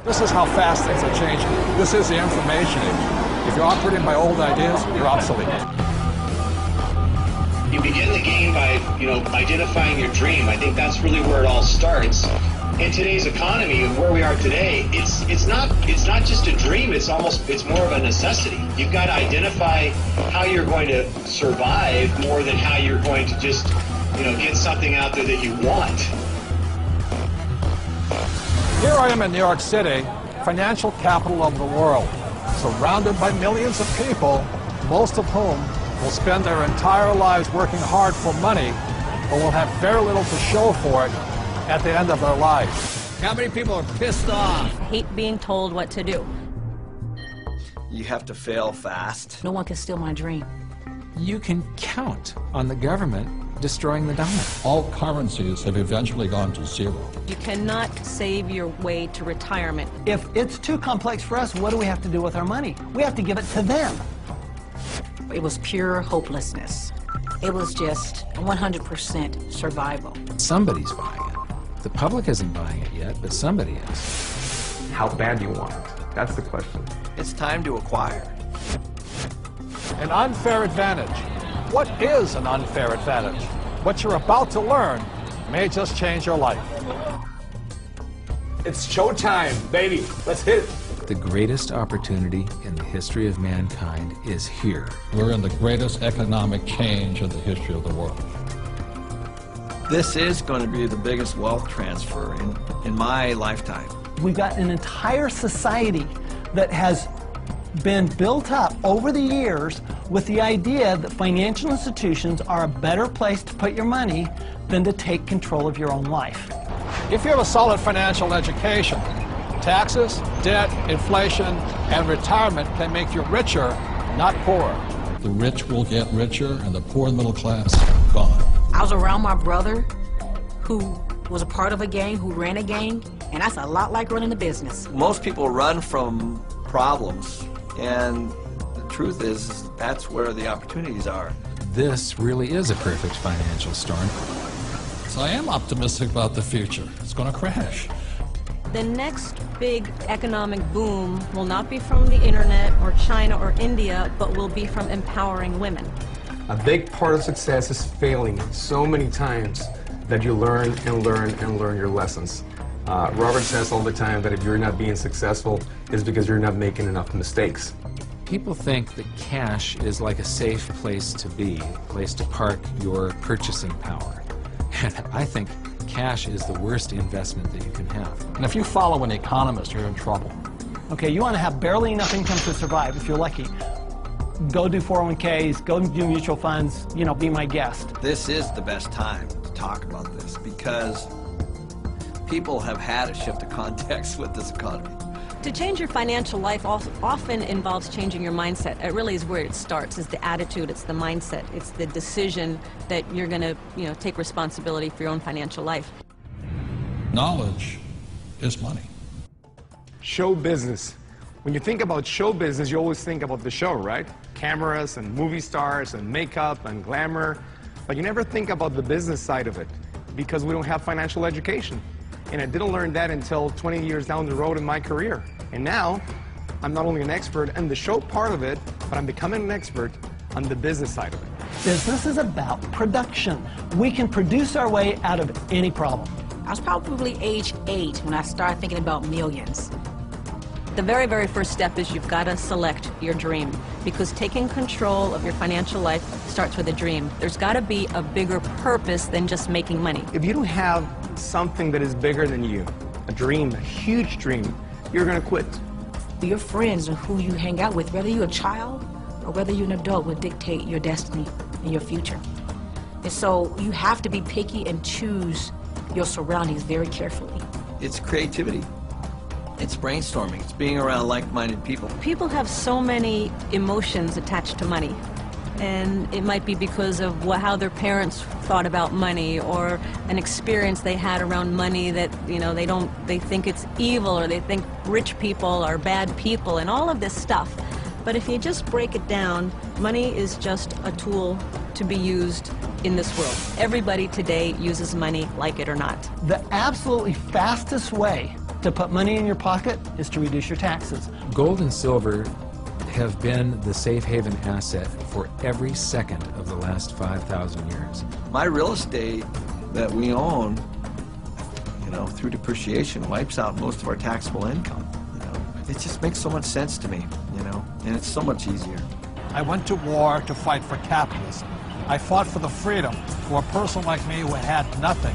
This is how fast things are changing. This is the information age. If you're operating by old ideas, you're obsolete. You begin the game by, identifying your dream. I think that's really where it all starts. In today's economy and where we are today, it's not just a dream, it's more of a necessity. You've got to identify how you're going to survive more than how you're going to just, get something out there that you want. Here I am in New York City, financial capital of the world, surrounded by millions of people, most of whom will spend their entire lives working hard for money, but will have very little to show for it at the end of their lives. How many people are pissed off? I hate being told what to do. You have to fail fast. No one can steal my dream. You can count on the government destroying the dollar. All currencies have eventually gone to zero. You cannot save your way to retirement. If it's too complex for us, what do we have to do with our money? We have to give it to them. It was pure hopelessness. It was just 100% survival. Somebody's buying it. The public isn't buying it yet, but somebody is. How bad do you want it? That's the question. It's time to acquire. An unfair advantage. What is an unfair advantage? What you're about to learn may just change your life. It's showtime, baby. Let's hit it. The greatest opportunity in the history of mankind is here. We're in the greatest economic change in the history of the world. This is going to be the biggest wealth transfer in my lifetime. We've got an entire society that has been built up over the years with the idea that financial institutions are a better place to put your money than to take control of your own life. If you have a solid financial education, taxes, debt, inflation, and retirement can make you richer, not poorer. The rich will get richer and the poor and middle class gone. I was around my brother who was a part of a gang, who ran a gang, and that's a lot like running a business. Most people run from problems, and the truth is that's where the opportunities are. This really is a perfect financial storm. So I am optimistic about the future. It's going to crash. The next big economic boom will not be from the internet or China or India, but will be from empowering women. A big part of success is failing so many times that you learn and learn and learn your lessons. Robert says all the time that if you're not being successful, it's because you're not making enough mistakes. People think that cash is like a safe place to be, a place to park your purchasing power. And I think cash is the worst investment that you can have. And if you follow an economist, you're in trouble. Okay, you want to have barely enough income to survive if you're lucky. Go do 401ks, go do mutual funds, be my guest. This is the best time to talk about this because people have had a shift of context with this economy. To change your financial life often involves changing your mindset. It really is where it starts, is the attitude, it's the mindset, it's the decision that you're going to, take responsibility for your own financial life. Knowledge is money. Show business. When you think about show business, you always think about the show, right? Cameras and movie stars and makeup and glamour. But you never think about the business side of it because we don't have financial education. And I didn't learn that until 20 years down the road in my career. And now, I'm not only an expert in the show part of it, but I'm becoming an expert on the business side of it. Business is about production. We can produce our way out of any problem. I was probably age 8 when I started thinking about millions. The very, very first step is you've got to select your dream, because taking control of your financial life starts with a dream. There's got to be a bigger purpose than just making money. If you don't have something that is bigger than you, a dream, a huge dream, you're going to quit. Your friends and who you hang out with, whether you're a child or whether you're an adult, will dictate your destiny and your future. And so you have to be picky and choose your surroundings very carefully. It's creativity. It's brainstorming. It's being around like-minded people. People have so many emotions attached to money. And it might be because of how their parents thought about money, or an experience they had around money that, they think it's evil, or they think rich people are bad people, and all of this stuff. But if you just break it down, money is just a tool to be used in this world. Everybody today uses money, like it or not. The absolutely fastest way to put money in your pocket is to reduce your taxes. Gold and silver have been the safe haven asset for every second of the last 5,000 years. My real estate that we own, you know, through depreciation wipes out most of our taxable income. You know, it just makes so much sense to me, you know, and it's so much easier. I went to war to fight for capitalism. I fought for the freedom for a person like me who had nothing,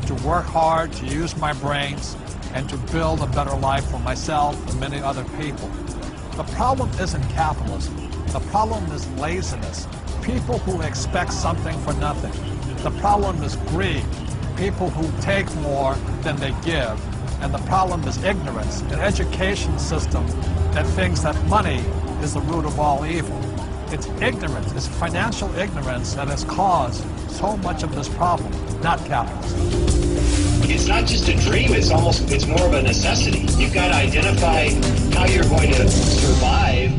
to work hard, to use my brains, and to build a better life for myself and many other people. The problem isn't capitalism. The problem is laziness. People who expect something for nothing. The problem is greed. People who take more than they give. And the problem is ignorance, an education system that thinks that money is the root of all evil. It's ignorance, it's financial ignorance that has caused so much of this problem, not capitalism. It's not just a dream, it's more of a necessity. You've got to identify how you're going to survive